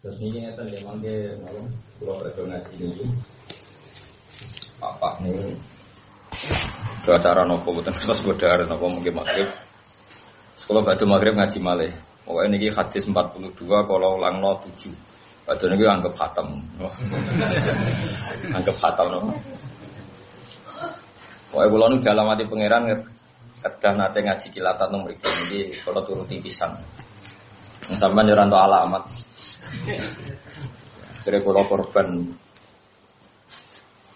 Terus ini ngeten ya mangke malam kula badhe ngaji niki. Papa nih ke acara nopo boten terus godar nopo mungkin magrib. Sekolah badhe magrib ngaji malih. Pokoke niki hadis 42 kala ulangno 7. Badhe niki anggap khatam. Anggap khatam nopo. Pokoke kula nu dalam ati pangeran kedah nate ngaji kilatan teng mriki niki kula turuti pisan. Sampeyan ora entuk alamat. Kira kula korban.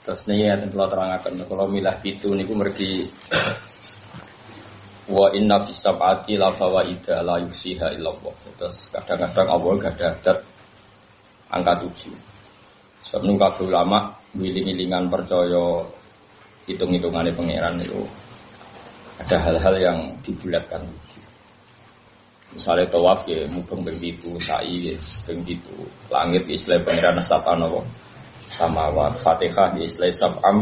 Terus niki enten kula terangaken kula milah pitu niku mergi wa inna fis sab'ati la fawaida la yusiha illallah. Terus kadang-kadang Allah gak ada adat angka 7. Sebab niku kabeh ulama wiling-wilingan percaya hitung-hitungane pangeran itu ada hal-hal yang dibulatkan. Misalnya tawaf ya mubeng begitu, sa'i ya begitu, langit Islam pangeran sab'an apa samawat, Fatihah di Islam sab'am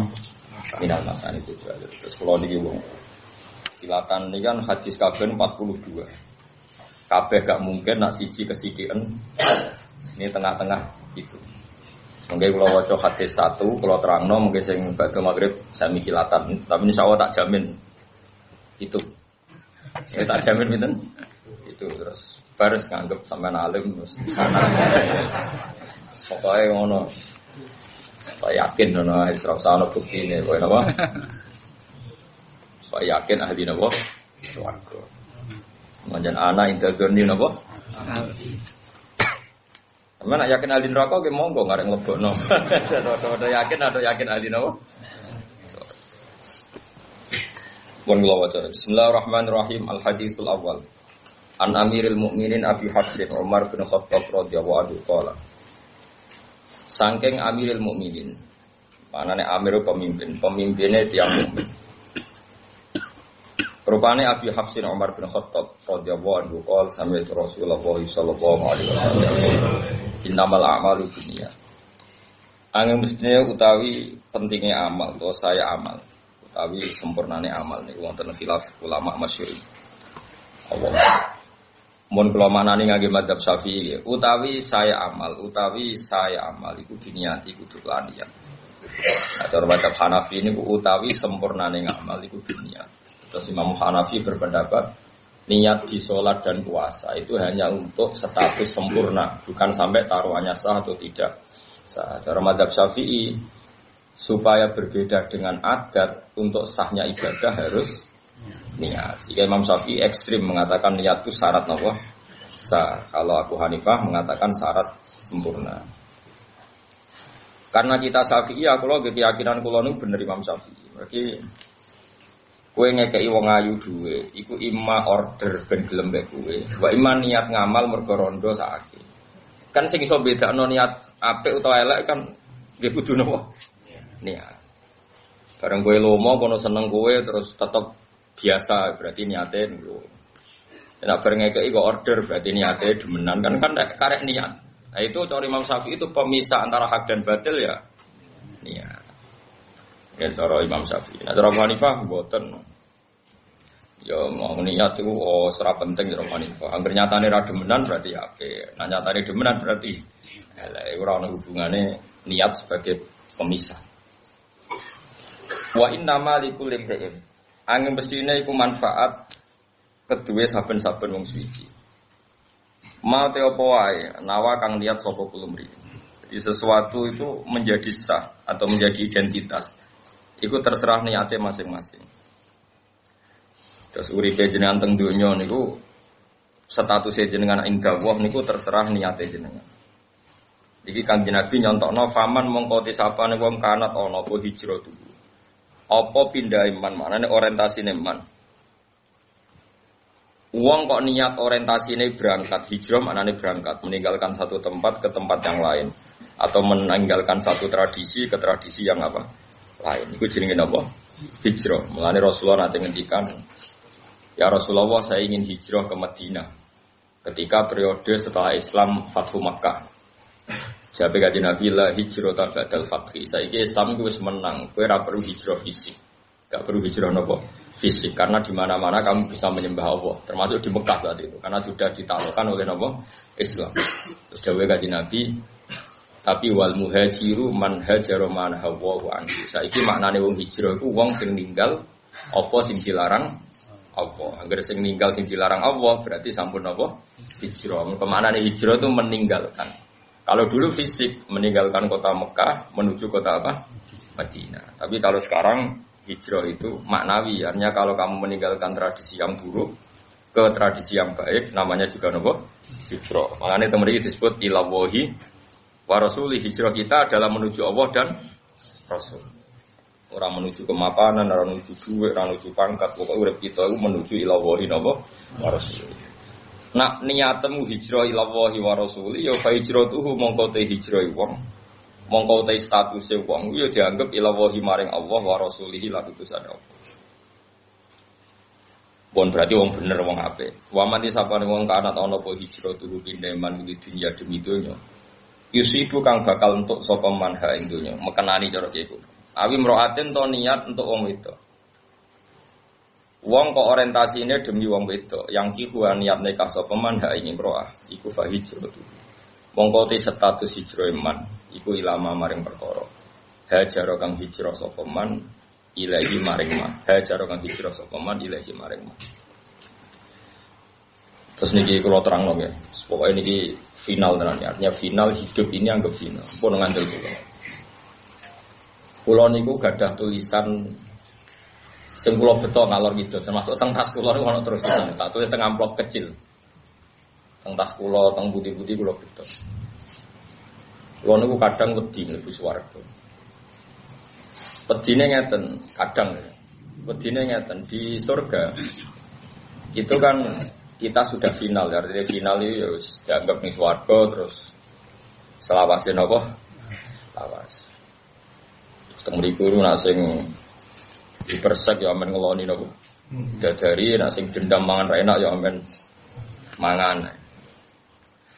minal masan itu juga. Terus kalau niki wong silakan ini kan hadis kabeh 42. Kabeh gak mungkin nak siji kesikian. Ini tengah-tengah itu. Mungkin kalau waca hadis 1, kalau terangno mungkin sing badhe magrib sami kilatan, tapi insyaallah tak jamin itu. Saya tak jamin pinten? Itu terus baris nganggep sampean alim terus di sana. Pokoke ngono. Saya yakin ana isra sana buktine kowe napa? Saya yakin ahli napa? Swarga. Manjan ana interdoni napa? Mana yakin ahli neraka ge monggo ngarep nglebokno. Ada yakin ahli napa? Mun kula waca Bismillahirrahmanirrahim Al-Haditsul Awwal An Amiril Mukminin Abi Hafsin Umar bin Khattab radhiyallahu anhu qala Saking Amiril Mukminin manane Amir pemimpin, pemimpinnya tiyang mukmin. Rupane Abi Hafsin Umar bin Khattab radhiyallahu anhu qala sami'tu Rasulullah sallallahu alaihi wasallam innamal a'malu binniyat. Angin mestine utawi pentingnya amal atau saya amal utawi sempurnane amal niku wonten khilaf ulama masyhur. Allah mun kula manani ngangge madzhab Syafi'i utawi saya amal iku diniati kudu lan niat. Cara madzhab Hanafi niku utawi sempurnane ngamal iku diniat. Terus Imam Hanafi berpendapat niat di sholat dan puasa itu hanya untuk status sempurna, bukan sampai taruhannya sah atau tidak sah. Cara madzhab Syafi'i supaya berbeda dengan adat untuk sahnya ibadah harus niat. Jika Imam Syafi'i ekstrim mengatakan niat itu syarat napa? Sah. Kalau Abu Hanifah mengatakan syarat sempurna. Karena kita Syafi'i, aku lho keyakinan kula niku bener Imam Syafi'i. Berarti kowe ngekeki wong ayu duwe, iku imma order ben gelem mek kowe. Wa imma niat ngamal mergo rondo sakake. Kan sing iso bedakno niat apik utawa elek kan nggih kudu napa? Niat. Bareng kowe lomo kono seneng kowe terus tetep biasa berarti niate niku. Nek bareng ngekeki kok order berarti niate demenan kan karek niat. Nah itu cara Imam Syafi'i itu pemisah antara hak dan batil ya. Niat. Ya cara Imam Syafi'i. Nah cara Abu Hanifah mboten. Ya mau niat itu ora penting cara Abu Hanifah. Angger nyatane ra demenan berarti apik. Nah nyatane demenan berarti elek ora ono hubungane niat sebagai pemisah. Wa innama likulli imrin angin mestine iku manfaat kedue saben-saben wong suci. Mate apa wae nawa kang niat sapa kulumri. Jadi sesuatu itu menjadi sah atau menjadi identitas. Iku terserah niate masing-masing. Terus uripe jenengan teng donya niku statusé jenengan indah Allah niku terserah niate jenengan. Iki Kanjeng Nabi nyontokno faman mongko tisapane wong kanat ana apa hijrah tuh. Apa pindah iman maknane orientasine iman. Wong kok niat orientasine berangkat hijrah maknane berangkat meninggalkan satu tempat ke tempat yang lain atau meninggalkan satu tradisi ke tradisi yang apa? Lain. Iku jenenge apa? Hijrah. Mulane Rasulullah nanti ngendikan, "Ya Rasulullah, saya ingin hijrah ke Madinah." Ketika periode setelah Islam Fathu Makkah. Jabe kanjeng Nabi la hijrata ba'dal fathi. Saiki Islam ku wis menang, kowe ora perlu hijrah fisik. Gak perlu hijrah napa? fisik karena di mana-mana kamu bisa menyembah Allah, termasuk di Mekah saat itu karena sudah ditaklukkan oleh Islam. Terus dawuh Kanjeng Nabi, tapi wal muhajiru man hajara man hawahu anhu. Saiki maknane wong hijrah iku wong sing ninggal apa sing dilarang Allah. Angger sing ninggal sing dilarang Allah berarti sampun apa? Hijrah. Maknane hijrah itu meninggalkan. Kalau dulu fisik meninggalkan kota Mekah menuju kota apa? Madinah. Tapi kalau sekarang hijrah itu maknawi. Artinya kalau kamu meninggalkan tradisi yang buruk ke tradisi yang baik, namanya juga apa? Hijrah. Makanya teman ini disebut ilawahi wa rasuli. Hijrah kita adalah menuju Allah dan Rasul. Orang menuju kemapanan, orang menuju duit, orang menuju pangkat. Pokoknya urip kita itu menuju ilawahi wa rasuli. Nak niatmu hijrah ilallahi wa rasuli ya fa hijratuhu mongko te hijrah wong mongko te statuse wong ya dianggap ilallahi maring Allah wa rasulihi lan utusan Allah. Bon berarti wong bener wong apik. Wa mati sapane wong kanat ana apa hijratuhu pindeman di dunya demi donya. Yusibu kang bakal entuk sapa manha ing donya. Mekenani cara iku. Awi mraatin to niat untuk wong wedok. Wong kok orientasine demi wong wedok, yang kihu niat nikah sapa man ha ing imroah, iku fa hijrah tu. Mongko te status hijrah man, iku ilama maring perkara. Hajar kang hijrah sapa man ilahi maring man. Hajar kang hijrah sapa man ilahi maring man. Terus niki kula terangno ya. Pokoke niki final tenan ya. Artinya final hidup ini anggap final. Pun ngandel kula. Kula niku gadah tulisan sing kula beto ngalor gitu, termasuk teng tas kula niku ana terus tak tulis teng amplop kecil. Teng tas kula, teng budi-budi kula beto. Kula niku kadang wedi mlebu swarga. Wedine ngeten, kadang wedine ngeten di surga. Itu kan kita sudah final, artinya final itu ya dianggap ning swarga terus selawase napa? Lawas. Terus teng mriku nak sing dipersek ya amen ngeloni nopo. Dadari nak sing dendam mangan ra enak ya amen mangan.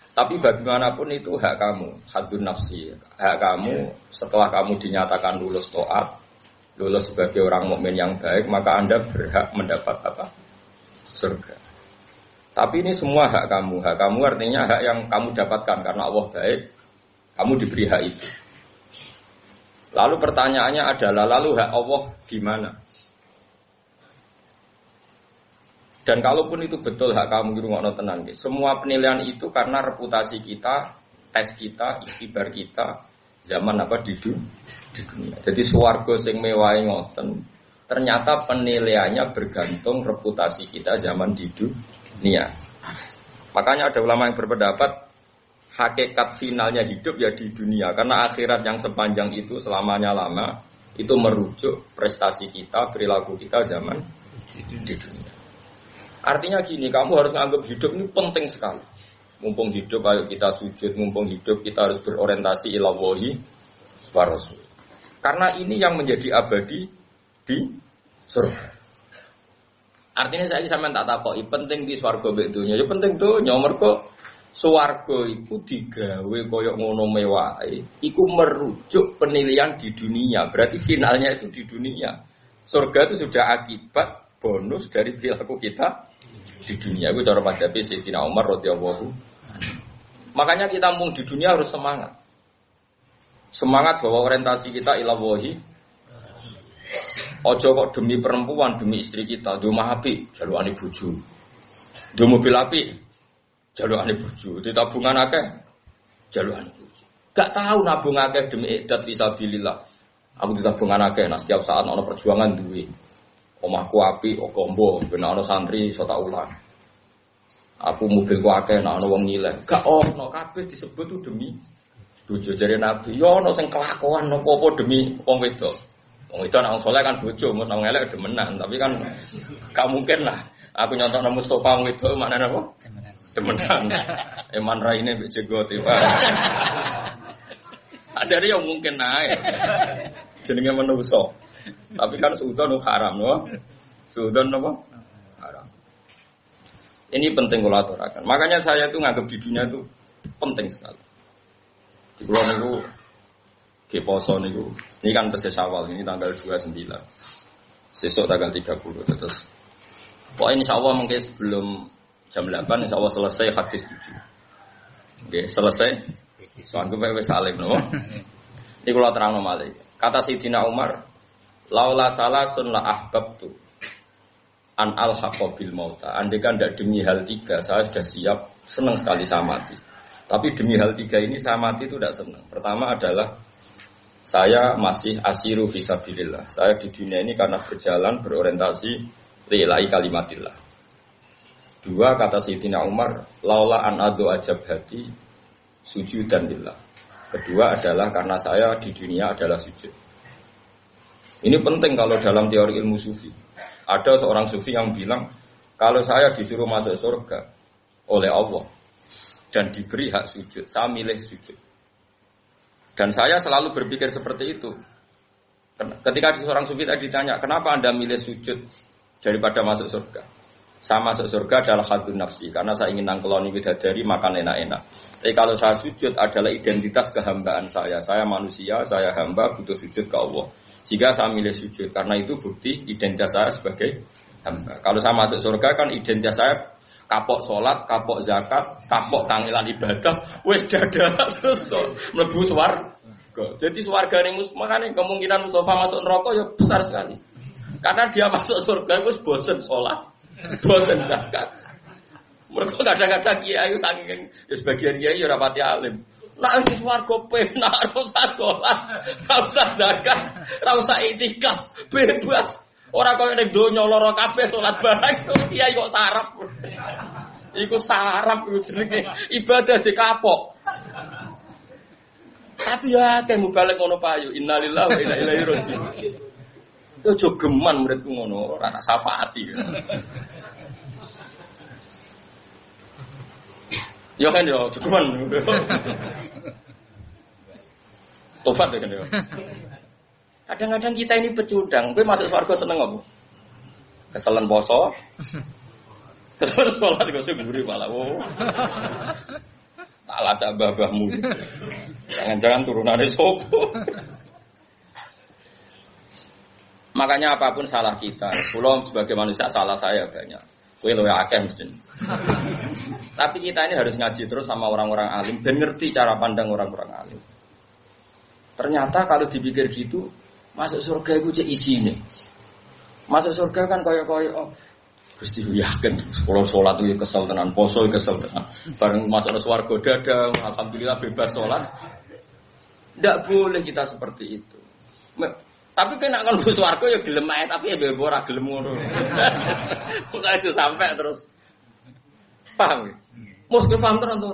Tapi bagaimanapun itu hak kamu, hadun nafsi. Hak kamu setelah kamu dinyatakan lulus taat, lulus sebagai orang mukmin yang baik, maka Anda berhak mendapat apa? Surga. Tapi ini semua hak kamu. Hak kamu artinya hak yang kamu dapatkan karena Allah baik, kamu diberi hak itu. Lalu pertanyaannya adalah, lalu hak Allah di mana? Dan kalaupun itu betul hak kamu di rumah tenang, semua penilaian itu karena reputasi kita, tes kita, ikhtibar kita, zaman apa di dunia. Jadi swarga sing mewahi ngoten, ternyata penilaiannya bergantung reputasi kita zaman di dunia. Makanya ada ulama yang berpendapat hakikat finalnya hidup ya di dunia, karena akhirat yang sepanjang itu selamanya lama itu merujuk prestasi kita, perilaku kita zaman di dunia. Artinya gini, kamu harus menganggap hidup ini penting sekali. Mumpung hidup ayo kita sujud, mumpung hidup kita harus berorientasi ila wahi wa rasul. Karena ini yang menjadi abadi di surga. Artinya saya sampean tak takoki penting di swarga mbek dunya. Ya penting dunya mergo swarga iku digawe koyok ngono mewahe, iku merujuk penilaian di dunia. Berarti finalnya itu di dunia. Surga itu sudah akibat bonus dari perilaku kita di dunia. Itu cara madhabi Sayyidina Umar radhiyallahu. Makanya kita mung di dunia harus semangat. Semangat bahwa orientasi kita ila wahi. Ojo kok demi perempuan, demi istri kita, di omah apik, jalukane bojo. Di mobil apik, jalukane bojo, di tabungan akeh jalukane bojo. Gak tahu nabung akeh demi idat fisabilillah. Aku di tabungan akeh, nah setiap saat ana perjuangan duwe. Omahku apik, okombo, ben ana santri iso tak ulang. Aku mobilku akeh, nek ana wong nyileh. Gak ono kabeh disebut tuh demi bojo jare Nabi. Yo ono sing kelakuan apa-apa demi wong wedok. Wong wedok nek wong saleh kan bojo, mun wong elek demenan, tapi kan gak mungkin lah. Aku nyontokno Mustofa wong wedok maknane apa? Demenan. Eman raine mbek jegot iki. Ajare yo mungkin ae. Jenenge manusa. Tapi kan suudon haram, no? Suudon apa? Haram. Ini penting kalau aturakan. Makanya saya itu nganggap di dunia itu penting sekali. Di pulau niku ke poso niku. Ini kan tesis awal, ini tanggal 29. Sesuk tanggal 30 terus. Pokoknya insyaallah mungkin sebelum jam 8 insyaallah selesai hadis 7. Oke, selesai. Soalnya gue wis alim no. Ini kalau terang malih. Kata Sayyidina Umar, laula salasun la ahbabtu an alhaqa bil mauta. Andai kan tidak demi hal 3, saya sudah siap, senang sekali saya mati. Tapi demi hal 3 ini saya mati itu tidak senang. Pertama adalah saya masih asiru fisabilillah. Saya di dunia ini karena berjalan berorientasi lillahi kalimatillah. 2 kata Sayyidina Umar, laula an adu ajab hati sujudan lillah. Kedua adalah karena saya di dunia adalah sujud. Ini penting kalau dalam teori ilmu sufi. Ada seorang sufi yang bilang, kalau saya disuruh masuk surga oleh Allah dan diberi hak sujud, saya milih sujud. Dan saya selalu berpikir seperti itu. Ketika seorang sufi tadi ditanya, kenapa Anda milih sujud daripada masuk surga? Saya masuk surga adalah hadun nafsi, karena saya ingin nangkeloni bidadari, makan enak-enak. Tapi kalau saya sujud adalah identitas kehambaan saya. Saya manusia, saya hamba, butuh sujud ke Allah. Jika saya milih sujud, karena itu bukti identitas saya sebagai hamba. Kalau saya masuk surga kan identitas saya kapok sholat, kapok zakat, kapok kangilan ibadah, wes dada terus mlebu swarga. Jadi swarga ini makanya kemungkinan Mustafa masuk neraka ya besar sekali. Karena dia masuk surga wes bosen sholat, bosen zakat. Mereka kadang-kadang kiai saking sebagian kiai ora pati alim. Nek wis warga penak ora usah sholat, ora usah zakat, ora usah itikaf, bebas. Ora koyo ning donya lara kabeh salat bareng kiai kok sarap. Iku sarap iku jenenge ibadah di kapok. Tapi ya akeh mubalek ngono payu. Innalillahi wa inna ilaihi raji'un. Yo jogeman muridku ngono, ora tak syafaati. Ya kan ya, cukupan. Tobat ya kan ya. Kadang-kadang kita ini pecundang. Gue masuk surga seneng apa? Keselen poso. Keselen sholat gue seguri malah. Oh. Tak lacak babahmu. Jangan-jangan turunannya sopo. Makanya apapun salah kita. Pulau sebagai manusia salah saya banyak. Gue lebih akeh mesti. Tapi kita ini harus ngaji terus sama orang-orang alim dan ngerti cara pandang orang-orang alim. Ternyata kalau dipikir gitu, masuk surga itu cek isine. Masuk surga kan koyo-koyo oh, Gusti yakin kalau sholat itu kesel tenan, poso kesel tenan. Bareng masuk swarga dada, alhamdulillah bebas sholat. Tidak boleh kita seperti itu. Tapi kena kan bus swarga ya gelem ae tapi ya ora gelem ngono. Pokoke aja sampai terus. Paham ya? Mesti paham tenan to.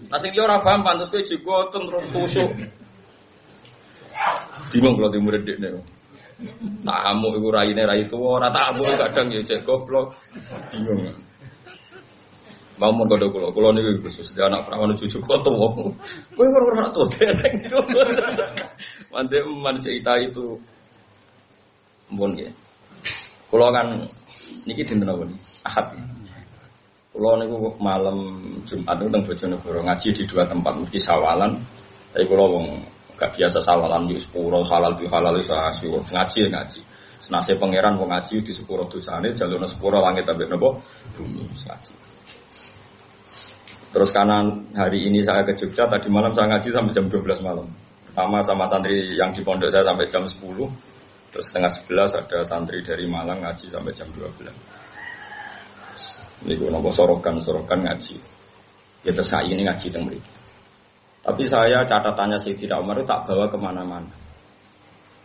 Nah sing ora paham pantes kowe jigoten terus kusuk. Bingung kalau di murid dekne. Tamu iku raine rai tuwa, ora tamu kadang ya cek goblok. Bingung. Mau mon kodo kula niku khusus anak perawan cucu kok tuwa. Kowe ora tuwa dereng. Mante cerita itu mbon nggih. Kula kan niki dinten apa niki? Ahad. Kula niku malam Jumat niku teng Bojonegoro ngaji di 2 tempat mesti sawalan. Tapi kula wong gak biasa sawalan di sepuro halal di halal iso ngaji. Senase pangeran wong ngaji di sepuro dosane jalurna sepuro langit ambek napa bumi ngaji. Terus kanan hari ini saya ke Jogja, tadi malam saya ngaji sampai jam 12 malam. Pertama sama santri yang di pondok saya sampai jam 10. Terus setengah 11 ada santri dari Malang ngaji sampai jam 12. Ini gue nopo sorokan ngaji. Ya terus saya ini ngaji teng mriki. Tapi saya catatannya Sayyidina Umar itu tak bawa kemana-mana.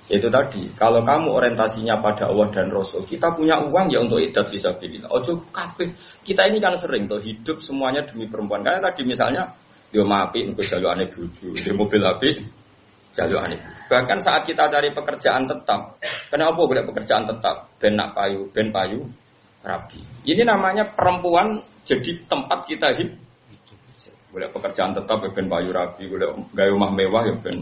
Itu tadi, kalau kamu orientasinya pada Allah dan Rasul, kita punya uang ya untuk idat fisabilillah. Ojo kabeh. Kita ini kan sering tuh hidup semuanya demi perempuan. Karena tadi misalnya dia mapi untuk jalukane bojo, dia mobil api jalukane. Bahkan saat kita cari pekerjaan tetap, kenapa boleh pekerjaan tetap? Ben payu rapi. Ini namanya perempuan jadi tempat kita hidup. Boleh pekerjaan tetap ya ben payu rapi, boleh gawe omah mewah ya ben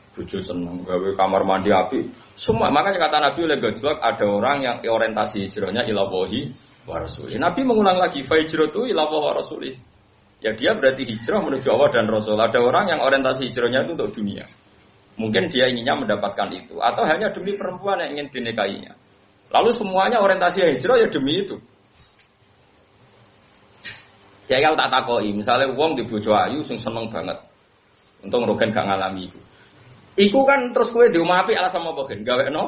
bojo seneng, gawe kamar mandi api. Semua makanya kata Nabi oleh gojlok ada orang yang orientasi hijrahnya ilallahi wa rasulih. Nabi mengulang lagi fa hijratu ilallahi wa rasulih. Ya dia berarti hijrah menuju Allah dan Rasul. Ada orang yang orientasi hijrahnya itu untuk dunia. Mungkin dia inginnya mendapatkan itu atau hanya demi perempuan yang ingin dinikahinya. Lalu semuanya orientasi hijrah ya demi itu. Ya kalau tak takoi, misalnya wong di bojo ayu sing seneng banget. Untung Rogen gak ngalami itu. Iku kan terus kowe di omah apik alasan apa gen? Gawekno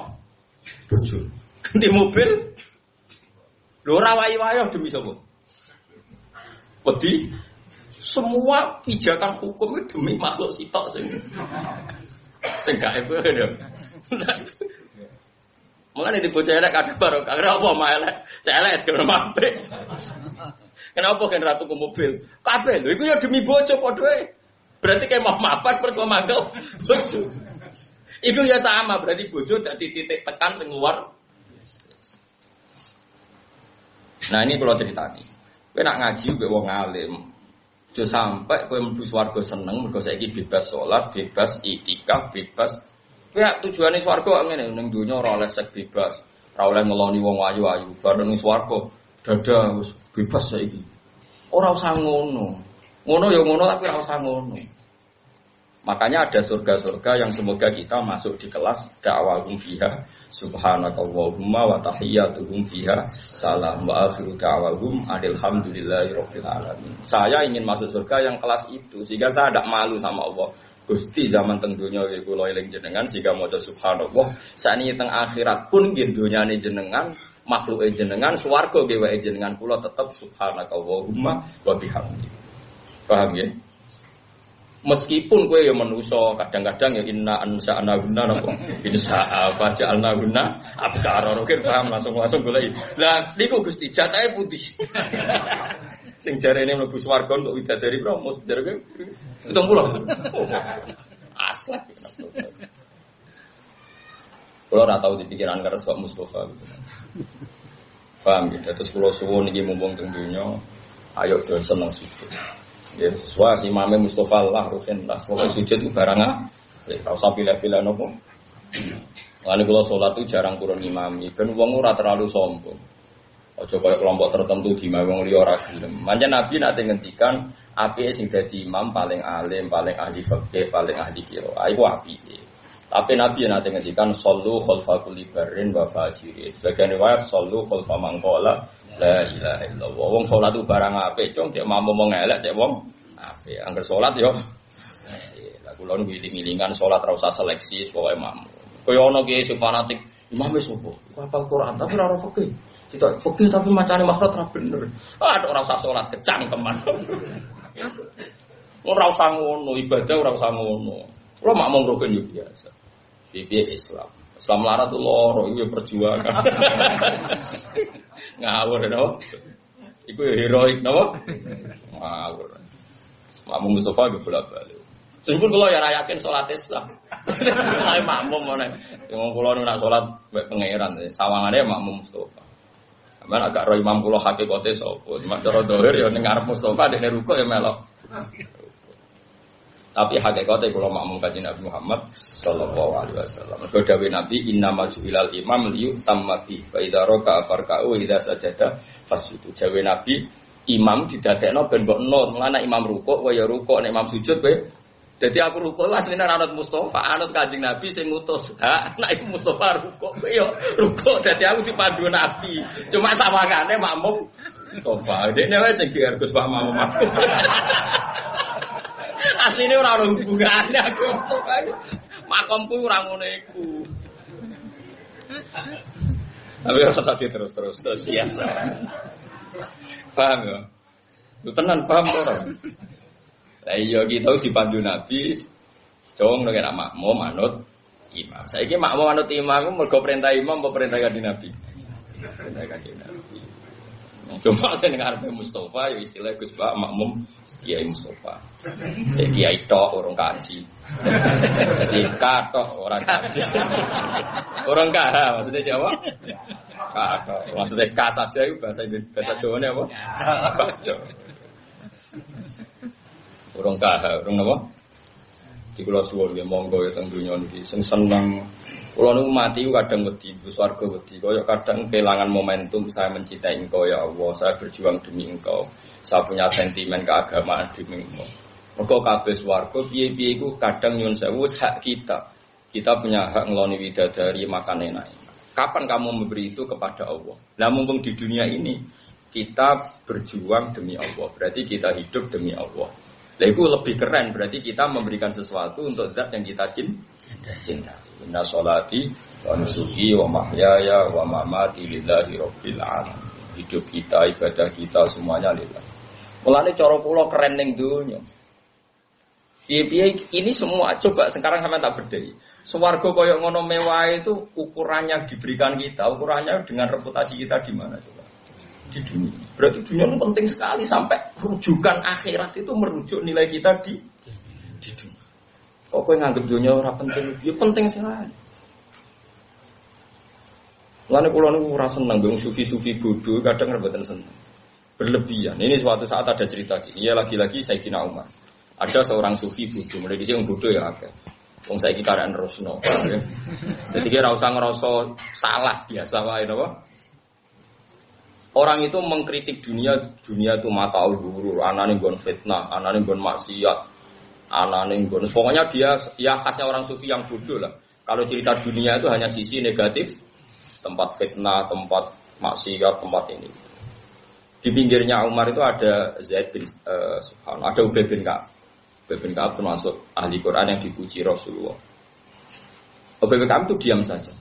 bojo. Ganti mobil. Lho ora wayu-wayu demi sapa? Wedi semua pijakan hukum itu demi makhluk sitok sing gak epo lho. Mulane di bocah elek kadang barok, karena apa mah elek? Elek kena apik. Kenapa kan ratu ke mobil? Kabeh lho iku ya demi bojo padha ae. Berarti kayak mau mapan perlu mangkel bojo. Itu ya sama, berarti bojo dadi titik tekan sing luar. Nah ini kalau ceritani. Kowe nak ngaji mbek wong alim. Aja sampai kowe mlebu swarga seneng mergo saiki bebas salat, bebas iktikaf, bebas. Kowe tujuane swarga ngene ning donya ora oleh sek bebas, ora oleh ngeloni wong ayu-ayu. Bar ning swarga dada wis bebas saiki. Ora usah ngono. Ngono ya ngono tapi ora usah ngono. Makanya ada surga-surga yang semoga kita masuk di kelas da'wahum fiha subhanakallahumma wa tahiyyatuhum fiha salam wa akhiru da'wahum alhamdulillahi rabbil alamin. Saya ingin masuk surga yang kelas itu sehingga saya tidak malu sama Allah. Gusti zaman teng donya kula eling jenengan sehingga maca subhanallah sakniki teng akhirat pun nggih donyane jenengan makhluke jenengan swarga nggih wae jenengan kula tetep subhanakallahumma wa bihamdi. Paham ya? Meskipun kowe ya manusa, kadang-kadang ya inna ansa'na guna napa? Insa'a faja'alna guna abkara. Rokir paham langsung golek. Lah niku Gusti jatahe pundi? Sing jarene mlebu swarga untuk widadari promo, jarene 70. Aslak. Kulo ora tau dipikiran karo kok Mustofa. Paham ya? Terus kulo suwun iki mumpung teng donya, ayo do seneng sujud. Ya, sesuai si Imam Mustafa lah rutin lah. Pokoknya sujud itu barangnya. Kalau usah pilih-pilih nopo. Lalu kalau sholat itu jarang kurang imami. Dan uang ora terlalu sombong. Ojo koyo kelompok tertentu di wong liya ora gelem. Pancen Nabi nate ngendikan apike sing dadi imam paling alim, paling ahli fikih, paling ahli qiraah. Iku apike. Tapi Nabi nate ngendikan sallu khalfa kulli barrin wa fajirin. Sebagian riwayat sallu khalfa man qala la ilaha illallah. Wong salat itu barang apik, cung cek mampu wong elek cek wong apik. Angger salat yo. Lah kula nu wiling-wilingan salat ra usah seleksi pokoke mampu. Kaya ana kiye sing fanatik, imam wis opo? Hafal Quran tapi ora fikih. Tidak fikih tapi macane makhraj ra bener. Ah ora usah salat kecangkeman. Ora usah ngono, ibadah ora usah ngono. Kula makmum rukun yo biasa. Piye Islam. Islam larat tuh loro, itu perjuangan. Ngawur no, itu heroik no, ngawur. Makmum Mustafa gue bolak balik. Sehingga kalau ya rayakin sholat Islam, saya makmum mana? Yang kalau nak sholat pangeran, sawangannya makmum Mustafa. Mana agak roh imam kulo hakikate sopo, cuma cara dohir ya nengar Mustafa dene ruko ya melok. Tapi hakikate kula makmum kanjeng Nabi Muhammad sallallahu alaihi wasallam. Mergo dawuh Nabi innamal ju'ilal imam liyutamma bi fa idza raka'a farka'u wa idza sajada fasjudu. Dawuh Nabi imam didadekno ben mbok nur. Mulane imam rukuk kaya rukuk nek imam sujud kowe. Dadi aku rukuk asline anut Mustofa, anut kanjeng Nabi sing ngutus. Ha, nek iku Mustofa rukuk kowe ya rukuk dadi aku dipandu Nabi. Cuma sawangane makmum Mustofa. Dekne wis sing Gus Pak makmum aku. Asline ora ono hubungane aku Mustofa. Makomku ora ngono iku. Tapi rasa terus biasa. Paham ya? Lu tenan paham ora? Lah iya kita dipandu Nabi, jong nek makmum manut imam. Saiki makmum manut imam mergo perintah imam apa perintah kanjeng Nabi? Perintah kanjeng Nabi. Coba sing ngarepe Mustofa ya istilah Gus Pak makmum Kiai Mustofa. Cek kiai tok orang kaji. Jadi katok orang kaji. Orang kah maksudnya Jawa? Katok. Maksudnya ka saja itu bahasa Jawane apa? Katok. Orang kah, orang apa? Di kula suwun nggih monggo ya teng donya niki sing seneng. Kula niku mati kadang wedi, swarga wedi. Kaya kadang kehilangan momentum saya mencintai Engkau ya Allah, saya berjuang demi Engkau. Saya punya sentimen keagamaan demi Engkau. Mergo kabeh swarga piye-piye iku kadang nyuwun sewu hak kita. Kita punya hak ngeloni widadari makan enak. Kapan kamu memberi itu kepada Allah? Nah mumpung di dunia ini kita berjuang demi Allah, berarti kita hidup demi Allah. Nah itu lebih keren, berarti kita memberikan sesuatu untuk zat yang kita cinta. Inna sholati wa nusuki wa mahyaya wa mamati lillahi rabbil alamin. Hidup kita, ibadah kita semuanya lillah. Mulane cara kula keren ning donya. Piye-piye ini semua coba sekarang sampean tak bedhei. Swarga koyo ngono mewah itu ukurannya diberikan kita, ukurannya dengan reputasi kita di mana coba? Di dunia. Berarti dunia itu penting sekali sampai rujukan akhirat itu merujuk nilai kita di dunia. Kok kowe nganggep dunia ora penting? Ya penting sekali. Mulane kula niku ora seneng wong sufi-sufi bodoh kadang mboten seneng. Berlebihan. Ini suatu saat ada cerita gini. Ya lagi-lagi Sayyidina Umar. Ada seorang sufi bodoh, mulai di sini bodoh ya akeh. Wong saiki karek nerusno. Jadi kira usah ngerasa salah biasa wae napa? Orang itu mengkritik dunia itu mataul guru, anane nggon fitnah, anane nggon maksiat, anane nggon. Pokoknya dia khasnya orang sufi yang bodoh lah. Kalau cerita dunia itu hanya sisi negatif, tempat fitnah, tempat maksiat, tempat ini. Di pinggirnya Umar itu ada Zaid bin ada Ubay bin Ka'ab. Ubay bin Ka'ab termasuk ahli Quran yang dipuji Rasulullah. Ubay bin Ka'ab itu diam saja.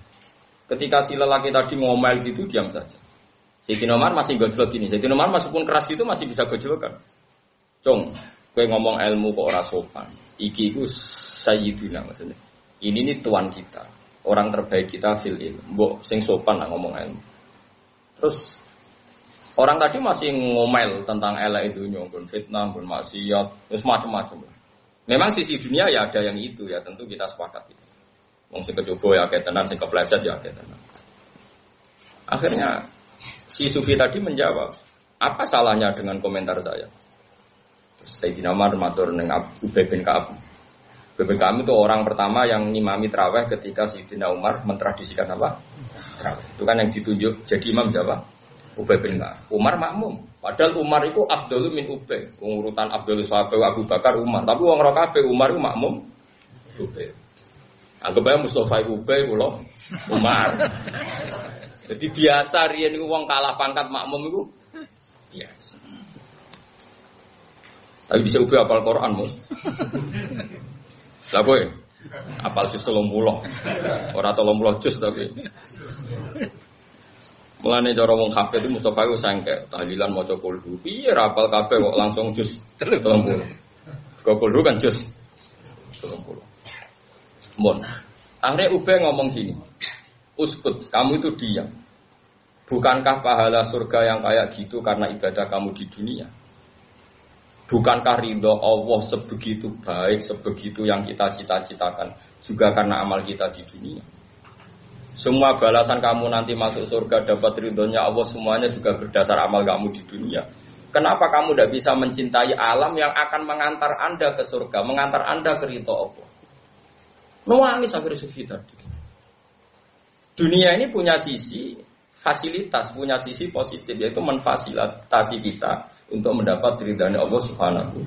Ketika si lelaki tadi ngomel gitu, diam saja. Sayyidina Umar masih gojlok gini. Sayyidina Umar meskipun keras gitu masih bisa gojlokan. Cong, kowe ngomong ilmu kok ora sopan. Iki iku sayyidina maksudnya. Ini nih tuan kita. Orang terbaik kita fil ilmu. Mbok sing sopan lah ngomong ilmu. Terus orang tadi masih ngomel tentang elek itu, nggon fitnah, nggon maksiat, terus macam-macam. Memang sisi dunia ya ada yang itu ya, tentu kita sepakat itu. Wong sing kecoba ya akeh tenan, sing kepleset ya akeh tenan. Akhirnya si sufi tadi menjawab, apa salahnya dengan komentar saya? Terus Sayyidina Umar matur ning Ubay bin Ka'ab. Ubay bin Ka'ab itu orang pertama yang ngimami tarawih ketika Sayyidina Umar mentradisikan apa? Tarawih. Itu kan yang ditunjuk jadi imam siapa? Ubay bin Ka'ab. Umar makmum. Padahal Umar itu afdalu min Ubay. Urutan afdalu sahabat Abu Bakar Umar. Tapi wong ora kabeh Umar itu makmum Ubay. Anggap aja Mustafa Ubay kula Umar. Jadi biasa riyen niku wong kalah pangkat makmum iku biasa. Tapi bisa Ubay hafal Quran, Mus. Lah kowe hafal juz 30. Ora 30 juz tapi. Mulane cara wong hafid itu Mustafa iku sangke tahlilan maca kulhu. Piye ra hafal kabeh kok langsung juz 30. Kulhu kan juz 30. Mon. Akhirnya Ubay ngomong gini. Uskut, kamu itu diam. Bukankah pahala surga yang kayak gitu karena ibadah kamu di dunia? Bukankah ridho Allah sebegitu baik, sebegitu yang kita cita-citakan juga karena amal kita di dunia? Semua balasan kamu nanti masuk surga dapat ridhonya Allah semuanya juga berdasar amal kamu di dunia. Kenapa kamu tidak bisa mencintai alam yang akan mengantar Anda ke surga, mengantar Anda ke ridho Allah? Nangis akhir sufi tadi. Dunia ini punya sisi fasilitas, punya sisi positif, yaitu memfasilitasi kita untuk mendapat ridhanya Allah Subhanahu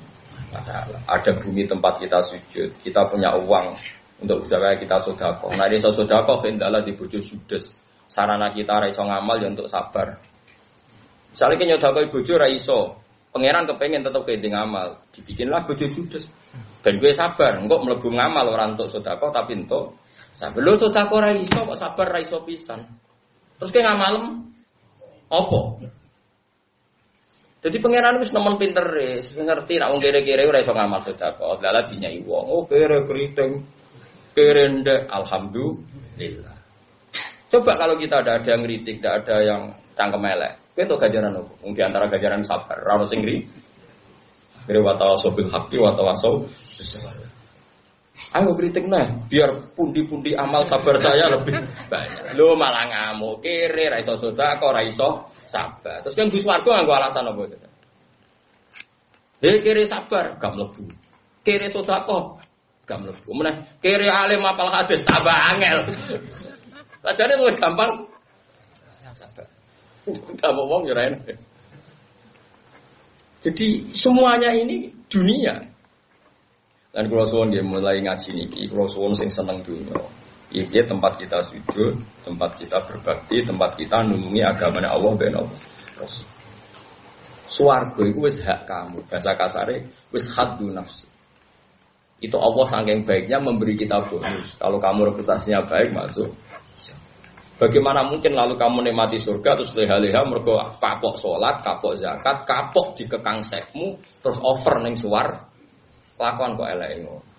wa Ta'ala. Ada bumi tempat kita sujud, kita punya uang untuk supaya kita sedekah. Nah, desa sedekah hendaklah dibojo judes. Sarana kita ra iso ngamal ya untuk sabar. Misalnya kita nyodakoi bojo ra iso, pangeran kepengen tetap kete ngamal, dibikinlah bojo judes. Dan gue sabar, engkau mlebu ngamal orang untuk sedekah tapi untuk sabar. Lho sedekah ra iso kok sabar ra iso pisan. Terus kayak ngamalem apa? Jadi pangeran wis nemen pinter wis ngerti nek wong kere-kere ora iso ngamal sedekah. Lala dinyai wong, oh kere kriting. Kere ndek alhamdulillah. Coba kalau kita ada yang ngritik, tidak ada yang cangkem elek. Kowe entuk ganjaran opo? Wong di antara ganjaran sabar, ora ono sing ngri. Kere wa tawasul bil haqqi wa tawasul ayo kritik nah, biar pundi-pundi amal sabar saya lebih banyak. Lo malah ngamuk, kere ra iso sedekah, ra iso sabar. Terus kan Gus Wargo nganggo alasan apa itu? Kere sabar, gak mlebu. Kere sedekah, gak mlebu. Meneh kere alim apal hadis tambah angel. Lajane luwih gampang sabar. Tambah wong yo ra enak. Jadi semuanya ini dunia. Dan kalau suwon dia mulai ngaji niki, kalau suwon sing seneng dunia, Ini tempat kita sujud, tempat kita berbakti, tempat kita nunungi agamanya Allah ben Allah. Terus swarga itu wis hak kamu, bahasa kasare wis haddu nafsi. Itu Allah saking baiknya memberi kita bonus. Kalau kamu reputasinya baik masuk. Bagaimana mungkin lalu kamu nikmati surga terus leha-leha mergo kapok salat, kapok zakat, kapok dikekang sekmu, terus over ning suwar. Kelakuan kok elek ngono.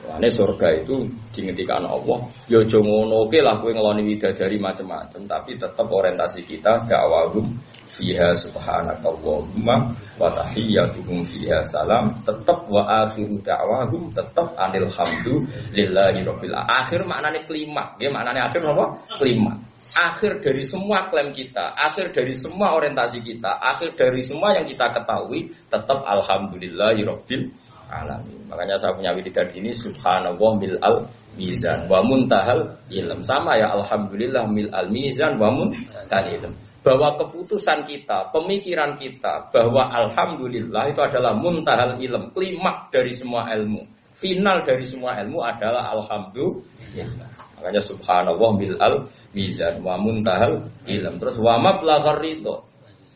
Ini surga itu dingendikan Allah, ya aja ngono oke lah kowe ngeloni widadari macam-macam, tapi tetap orientasi kita dakwahum fiha subhanakallahumma wa tahiyyatuhum fiha salam, tetap wa akhiru dakwahum tetap anil hamdulillahi rabbil alamin. Akhir maknane kelima, nggih maknane akhir apa? Kelima. Akhir dari semua klaim kita, akhir dari semua orientasi kita, akhir dari semua yang kita ketahui tetap alhamdulillahi rabbil alamin. Makanya saya punya wiridan ini subhanallah mil'al mizan wa muntahal ilm. Sama ya alhamdulillah mil'al mizan wa muntahal ilm. Bahwa keputusan kita, pemikiran kita bahwa alhamdulillah itu adalah muntahal ilm, klimak dari semua ilmu. Final dari semua ilmu adalah alhamdulillah. Makanya subhanallah mil'al mizan wa muntahal ilm. Terus wa mablaghar ridho.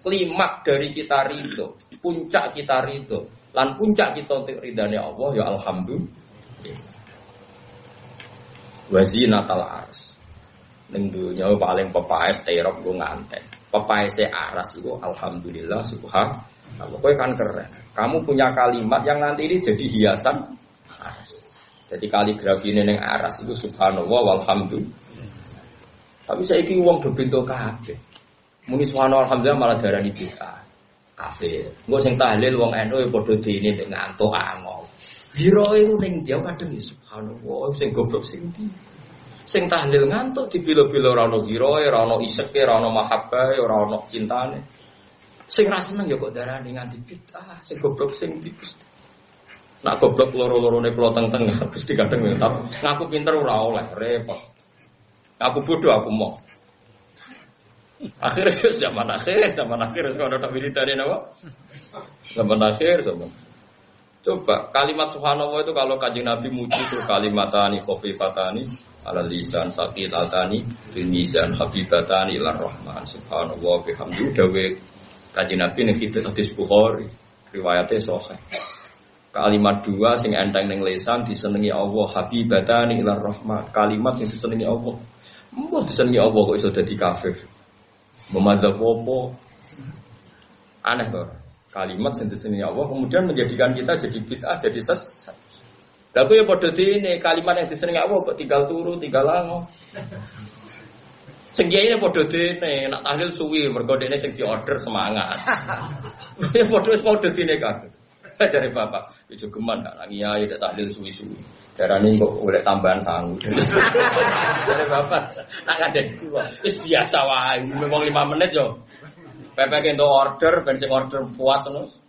Klimak dari kita ridho, puncak kita ridho. Lan puncak kita untuk ridhanya Allah ya alhamdulillah. Wazinatal ars. Ning dunya paling pepaes terop go nganten. Pepaese aras iku alhamdulillah subhanallah. Kowe kan keren. Kamu punya kalimat yang nanti ini jadi hiasan aras. Jadi kaligrafi ini ning aras itu subhanallah walhamdulillah. Tapi saiki wong berbeda kabeh. Muni subhanallah alhamdulillah malah darani bid'ah. Kafir. Engko sing tahlil wong NU ya padha dene nek ngantuk angol. Biroe ku ning dia kadang ya subhanallah sing goblok sing ndi. Sing tahlil ngantuk dibilo-bilo ora ono biroe, ora ono iseke, ora ono mahabbah, ora ono cintane. Sing ra seneng ya kok darani nganti bid'ah, sing goblok sing ndi. Nak goblok loro-lorone kula teng-teng Gusti kadang ngaku pinter ora oleh, repot. Aku bodoh aku mau. Akhirnya zaman akhir kalau ada militerin apa? Zaman akhir. Coba kalimat subhanallah itu kalau Kanjeng Nabi muji itu kalimatani khafifatani ala lisan saqilatani fil mizan habibatani ilar rahman subhanallah bihamdihi dawe Kanjeng Nabi ning hadis Bukhari riwayate sahih. Kalimat dua sing enteng ning lisan disenengi Allah habibatani ilar rahman. Kalimat sing disenengi Allah. Mbok disenengi Allah kok iso dadi kafir. Memadzhab apa? Aneh kok. Kalimat sendiri Allah kemudian menjadikan kita jadi bid'ah, jadi sesat. Lah ya padha dene kalimat yang disenengi Allah kok tinggal turu, tinggal lango. Sing kiai padha dene nak tahlil suwi mergo dene sing diorder semangat. Ya padha dene kabeh. Jare bapak, ijo geman gak nang kiai nek tahlil suwi-suwi. Darane kok oleh tambahan sangu. Jare bapak, nak ada dua. Wis biasa wae, memang 5 menit yo. Pepe ento order, ben sing order puas terus.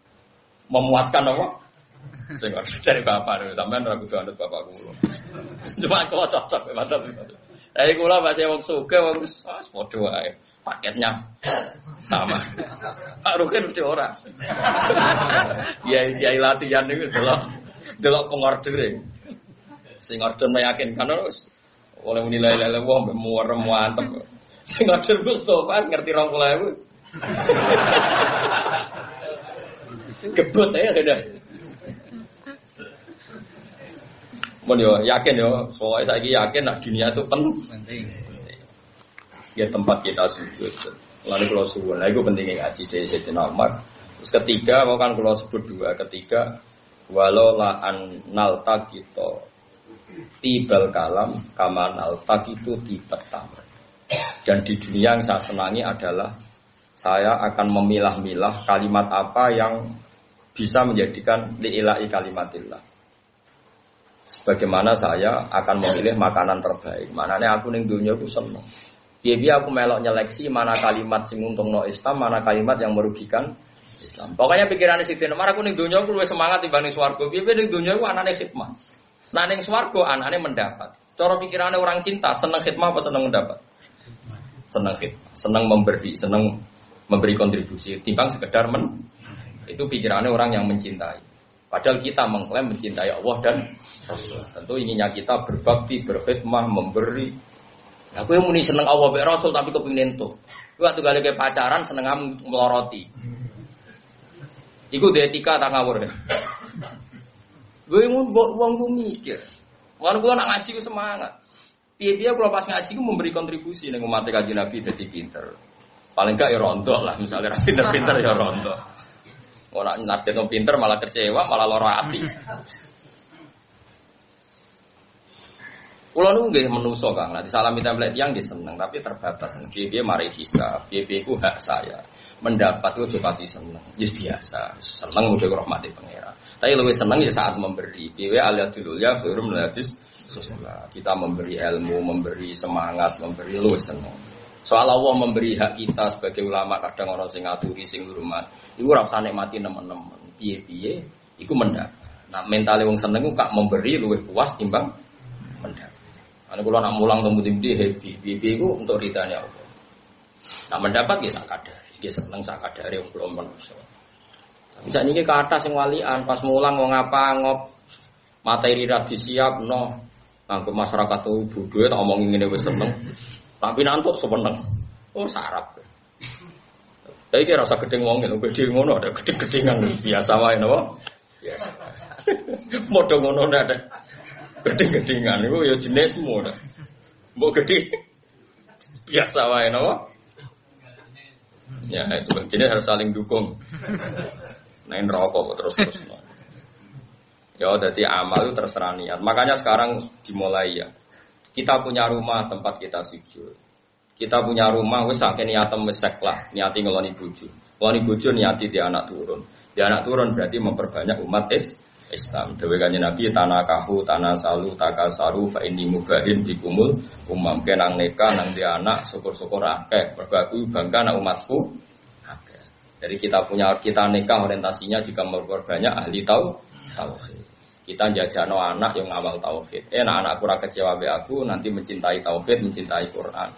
Memuaskan apa? Sing order jare bapak, sampean ora kudu anut bapak kula. Cuma kok cocok mantap. Lah kula masih wong sugih wong wis padha wae. Paketnya sama. Pak Rukin mesti ora. Kiai latihan niku delok pengordere. Sing order meyakinkan terus oleh nilai-nilai wong muwerem mantep. Sing order Mustofa ngerti 20.000. Gebut ya sudah. Mun yo yakin yo, soalnya saiki yakin nak dunia itu penting. Ya tempat kita sujud. Lalu kalau suwun, itu pentingnya ngaji Sayyidina Umar. Terus ketiga, mau kan kalau sebut dua, ketiga walau la an nalta kita tibal kalam kaman alta itu tibat tamar. Dan di dunia yang saya senangi adalah saya akan memilah-milah kalimat apa yang bisa menjadikan li'ilai kalimatillah. Sebagaimana saya akan memilih makanan terbaik. Manane aku ning dunia aku seneng. Biar aku melok nyeleksi mana kalimat sing untungno Islam, mana kalimat yang merugikan Islam. Pokoknya pikirannya Sayyidina Umar aku ning dunia aku luwih semangat dibanding swarga. Biar ning dunia aku anane khidmah. Nah ning swarga anane mendapat. Cara pikirannya orang cinta seneng khidmah apa seneng mendapat? Seneng khidmah, seneng memberi, seneng memberi kontribusi timbang sekedar itu pikirannya orang yang mencintai. Padahal kita mengklaim mencintai Allah dan Rasul. Tentu inginnya kita berbakti, berkhidmah, memberi. Aku yang muni seneng Allah be Rasul tapi kepengin entuk. Kuwi waktu gale ke pacaran seneng meloroti. Iku etika tak ngawur. Gue mun wong ku mikir. Lan kula nak ngaji ku semangat. Piye-piye kula pas ngaji ku memberi kontribusi ning umat Kanjeng Nabi dadi pinter. Paling gak ya rontok lah misalnya ra pinter-pinter ya rontok. Ora narjekno pinter malah kecewa, malah lara ati. Kula niku nggih menungso Kang, nek disalami template tiyang nggih seneng, tapi terbatas. Piye-piye mari hisab, piye-piye ku hak saya. Mendapat ku aja pati seneng, wis biasa. Seneng mudah rahmati pangeran. Tapi luwih seneng ya saat memberi. Piye aliatul ya khairum latis sesulah. Kita memberi ilmu, memberi semangat, memberi luwih seneng. Soal Allah memberi hak kita sebagai ulama kadang orang sing ngaturi sing ngurmat. Iku ora usah nikmati nemen-nemen. Piye-piye iku mendapat. Nah, mentale wong seneng ku kak memberi luwih puas timbang mendapat. Ana kula nak mulang temu-temu happy. Piye-piye iku untuk ridane Allah. Nah, mendapat ya sak kadare. Iki seneng sak kadare wong kula menungso. Tapi sakniki kathah sing walian pas mulang wong apa ngop materi ra disiapno. Nganggo masyarakat bodho tak omongi ngene wis seneng. Tapi nantuk sepeneng. Oh sarap. Tapi kira rasa gedeng wong ngene, gedeng ngono ada gedeng-gedengan biasa wae napa? Biasa. Modho ngono ndak ada. Gedeng-gedengan iku ya jenismu ta. Mbok gedhe biasa wae napa? Ya itu jenis harus saling dukung. Nah rokok terus-terus. Ya jadi amal itu terserah niat. Makanya sekarang dimulai ya. Kita punya rumah tempat kita sujud. Kita punya rumah wis akeh niatem wis lah, niati ngeloni bojo. Ngeloni bojo niati di anak turun. Di anak turun berarti memperbanyak umat Islam. Dewe kanjeng Nabi tanakahu tanasalu takasaru fa inni mubahin bikumul umam kenang nikah nang di anak syukur-syukur akeh. Mergo aku bangga anak umatku akeh. Jadi kita nikah orientasinya juga memperbanyak ahli tauhid. Kita jajakno anak yang awal tauhid. Anakku ora kecewa be aku nanti mencintai tauhid, mencintai Quran.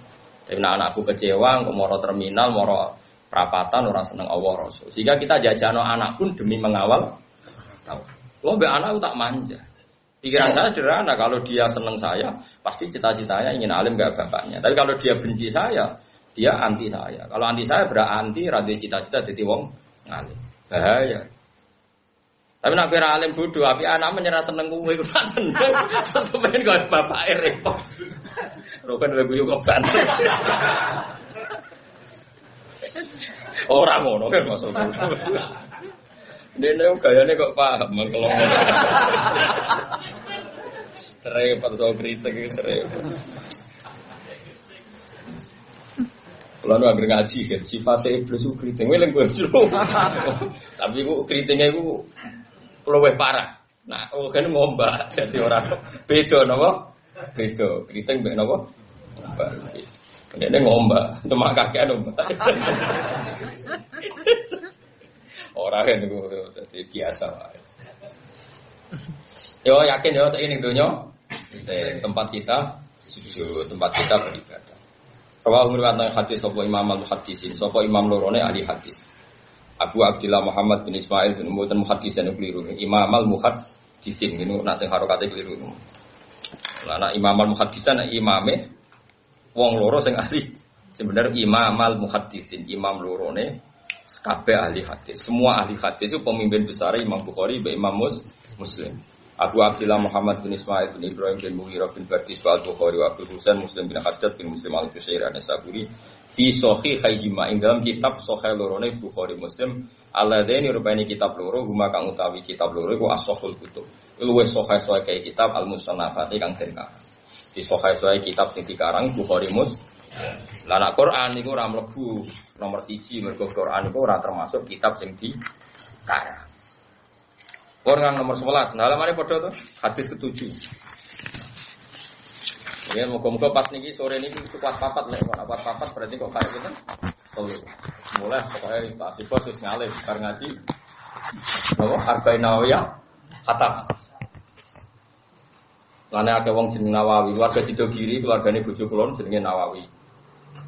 Tapi anakku kecewa, kok moro terminal, moro perapatan ora seneng Allah Rasul. Sehingga kita jajakno anak pun demi mengawal tauhid. Lo be anak tak manja. Pikiran saya sederhana, kalau dia seneng saya, pasti cita-citanya ingin alim gak bapaknya. Tapi kalau dia benci saya, dia anti saya. Kalau anti saya berarti radhi cita-cita dadi wong ngalim. Bahaya. Tapi nak kira alim bodoh, api anak menyerah seneng gue, gue tak seneng. Terus kemudian gue bapak repot. Rokan gue guyu kok banter. Orang ngono kan masuk. Dene gayane kok paham mengkelong. Serempet so kritik iki serempet. Kalau nu agar ngaji kan sifatnya iblis itu kriting, weleng gue jero. Tapi gue kritingnya gue lebih parah. Nah, kan ngombak jadi orang beda, nopo beda kriting beda nopo. Ini ngombak, cuma kakean ngombak. Orang kan gue jadi biasa. Yo yakin yo ini dunia tempat kita sujud, tempat kita beribadah. Rawahu riwayat hadis sapa Imam al-Muhaddisin, sapa Imam lorone ahli hadis. Abu Abdillah Muhammad bin Ismail bin Mu'tan muhaddisin keliru. Imam al-Muhaddisin niku nak sing harokate keliru. Lah nak Imam al-Muhaddisin imame wong loro sing ahli. Sebenarnya Imam al-Muhaddisin, imam lorone kabeh ahli hadis. Semua ahli hadis itu pemimpin besar Imam Bukhari, Imam Muslim. Abu Abdillah Muhammad bin Ismail bin Ibrahim bin Mughirah bin Bardis al-Bukhari wa Abdul Husain Muslim bin Haddad bin Muslim al-Qushairi an-Nasaburi fi sahihayhima ing dalam kitab sahih lorone Bukhari Muslim alladaini rupane kitab loro huma kang utawi kitab loro iku as-sahihul kutub luwes sahih kaya kitab al-musannafati kang den karang di sahih kitab sing dikarang Bukhari Muslim lan Al-Qur'an niku ora mlebu nomor 1 mergo Qur'an iku ora termasuk kitab sing dikarang. Orang nomor 11, nah halamannya podo tuh, hadis ke-7. Ya, moga-moga pas niki sore niki kuat papat lek, kalau papat berarti kok kayak gitu. Mulai pokoknya pasti bos wis ngalih bar ngaji. Apa Arba'in Nawawiyah khatam. Lane akeh wong jeneng Nawawi, keluarga Sidogiri, keluargane bojo kula jenenge Nawawi.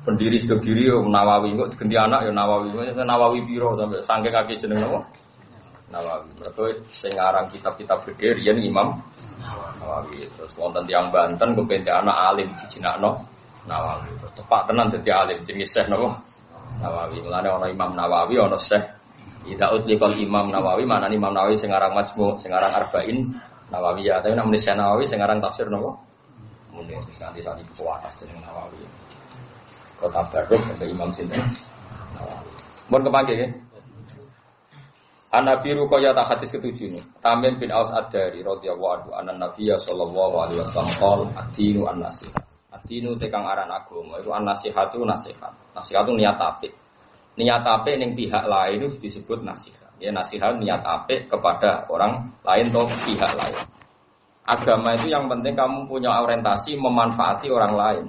Pendiri Sidogiri yo Nawawi, kok diganti anak yo Nawawi. Nawawi piro sampai saking akeh jeneng apa? Nawawi. Mergo sing aran kitab-kitab gede riyen Imam Nawawi. Terus wonten tiyang Banten kepen anak alim dijinakno Nawawi. Terus tepak tenan dadi alim jenenge Syekh napa? Nawawi. Mulane ana Imam Nawawi ana Syekh. Idza utliqal Imam Nawawi manane Imam Nawawi sing aran Majmu', sing aran Arba'in Nawawi ya. Tapi nek Syekh Nawawi sing aran tafsir napa? Mungkin wis nganti sakniki kuwatas jeneng Nawawi. Kota Barok sampai Imam sinten Nawawi. Mun kepanggih nggih. An-Nabi Ruqayyah hadis ke-7 ini. Tamim bin Aus Ad-Dari radhiyallahu anhu anna Nabiyya sallallahu alaihi wasallam qol ad-dinu an-nasihat. Ad-dinu tekang aran agama itu an-nasihatu nasihat. Nasihat itu niat apik. Niat apik ning pihak lain itu disebut nasihat. Ya nasihat niat apik kepada orang lain atau pihak lain. Agama itu yang penting kamu punya orientasi memanfaati orang lain.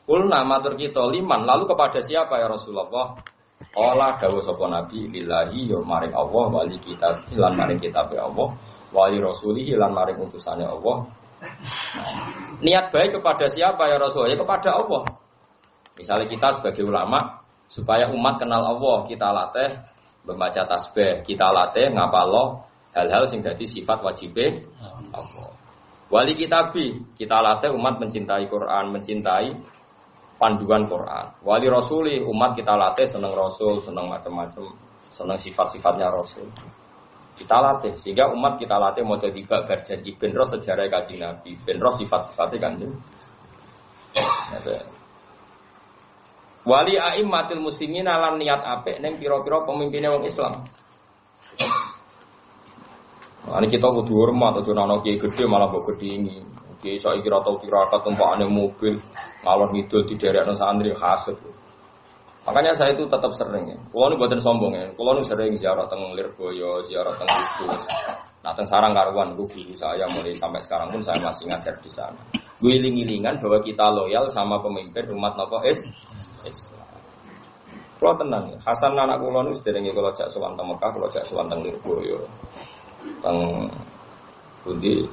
Kulna matur kita liman lalu kepada siapa ya Rasulullah? Allah dawuh sapa nabi lillahi ya maring Allah wali kitab lan maring kitabe Allah wali rasulihi lan maring utusane Allah. Niat baik kepada siapa ya Rasul? Ya kepada Allah. Misalnya kita sebagai ulama supaya umat kenal Allah, kita latih membaca tasbih, kita latih ngapalo hal-hal sing dadi sifat wajibe Allah. Wali kitabi, kita latih umat mencintai Quran, mencintai panduan Quran. Wali rasuli umat kita latih seneng Rasul, seneng macam-macam, seneng sifat-sifatnya Rasul. Kita latih sehingga umat kita latih mau jadi berjanji benro sejarah Kanjeng Nabi, benro sifat-sifatnya Kanjeng. Wali a'immatil muslimin lan niat apik ning pira-pira pemimpine wong Islam. Ini kita kudu hormat aja ana kiai gedhe malah mbok gedhingi. Kiai saiki ora tau tirakat tumpakane mobil ngalor ngidul diderekno santri hasud. Makanya saya itu tetap sering ya. Kulo nu mboten sombong ya. Kulo nu sering ziarah teng Lirboyo, ziarah teng Kudus. Nah teng Sarang Karuan rugi saya mulai sampai sekarang pun saya masih ngajar di sana. Guling-gilingan bahwa kita loyal sama pemimpin umat napa Islam. Kulo tenang ya. Hasan anak kulo nu sederenge kulo jak sowan teng Mekah, kulo jak sowan teng Lirboyo. Teng pundi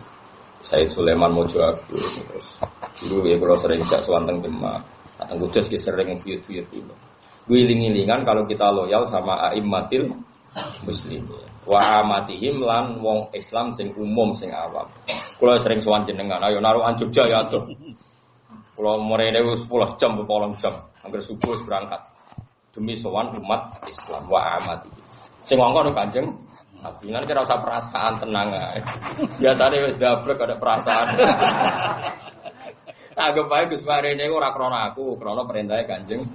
Said Sulaiman Mojo aku terus dulu ya kalau sering jak sowan teng Demak, teng Kudus ki sering ngebuyut-buyut kulo. Guling-gilingan kalau kita loyal sama a'immatil muslimin wa amatihim lan wong Islam sing umum sing awam. Kulo sering sowan jenengan, ayo naruhan Jogja ya tuh. Kulo mrene wis 10 jam 8 jam, hampir subuh berangkat demi sowan umat Islam wa amatihim. Sing ngongkon Kanjeng Nabi kan kira usah perasaan tenang ae. Biasane wis dabrek ada perasaan. Anggap ae Gus Parene ora krana aku, krana perintahe Kanjeng.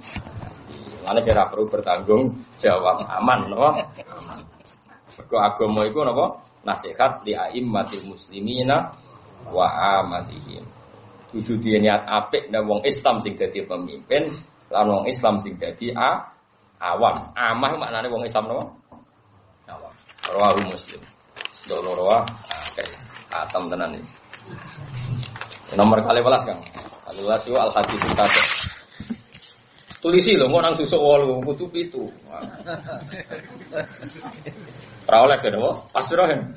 Lan kira perlu bertanggung jawab aman napa? Aman. Mergo agama iku napa? Nasihat li aimmatil muslimina wa amatihim. Kudu duwe niat apik nek wong Islam sing dadi pemimpin, lan wong Islam sing dadi awam. Amah maknane wong Islam napa? Awam. Rawahu Muslim. Doloroa atam tenan iki. Nomor 12 Kang. 12 itu al-hadits tadi. Tulisi lho kok nang susuk 8 kudu 7. Ora oleh kene wae. Pas piro hen?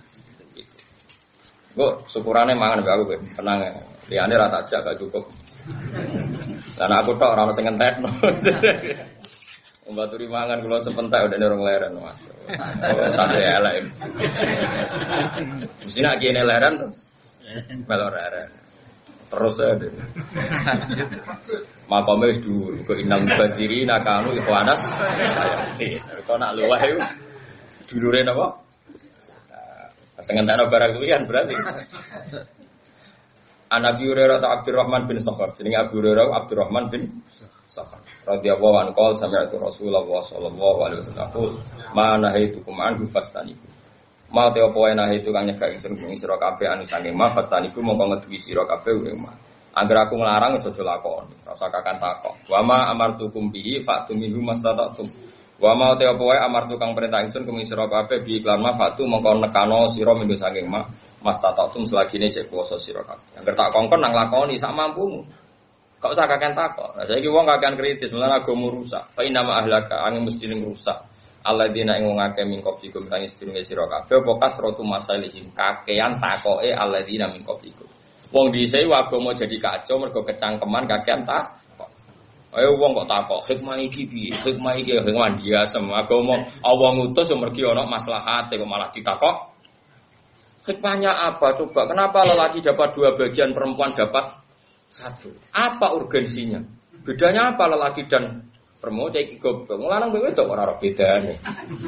Kok syukurane mangan mbek aku kowe. Tenang. Liyane ra tak jak gak cukup. Lah aku tok ora ono sing entekno. Mbaturi mangan kula sepentak udah nerong leren Mas. Santri elek. Mesti nak kene leren terus. Melor leren. Terus ada. Makome wis dhuwur, kok inang badiri nakanu ikhwanas. Kok nak luweh iku dulure napa? Sengentakno barang kuwi kan berarti. An-Nabi Hurairah Abdurrahman bin Sakhar. Jenenge Abu Hurairah Abdurrahman bin Sakhar. Radhiyallahu anhu qol sami'tu Rasulullah sallallahu alaihi wasallam ma nahaitukum anhu fastanibu. Ma te apa wae nahaitu kang nyegah ingsun ing sira kabeh anu saking ma fastanibu mongko ngeduwi sira kabeh ing ma. Angger aku nglarang aja lakoni, ora usah kakan takok. Wa ma amartukum bihi fa'tu minhu mastata'tum. Wa ma te apa wae amartu kang perintah ingsun ing sira kabeh bi iklan ma fa'tu mongko nekano sira minhu saking ma mastata'tum selagine cek kuwasa sira kabeh. Angger tak kongkon nang lakoni sak mampumu. Kok usah kakean takok. Lah saiki wong kakean kritis, mulane agama rusak. Fa inna ma ahlaka angin mesti ning rusak. Alladzina ing wong akeh mingkop iku kang istinunge sira kabeh apa kasratu masalihim kakean takoke alladzina mingkop iku. Wong dhisik agama jadi kacau mergo kecangkeman kakean takok. Ayo wong kok takok hikmah iki piye? Hikmah iki hikmah dia semua agama Allah ngutus yo mergi ana maslahate kok malah ditakok. Hikmahnya apa coba? Kenapa lelaki dapat 2 bagian, perempuan dapat 1? Apa urgensinya? Bedanya apa lelaki dan perempuan? Cek goblok. Lanang wedok ora ora bedane.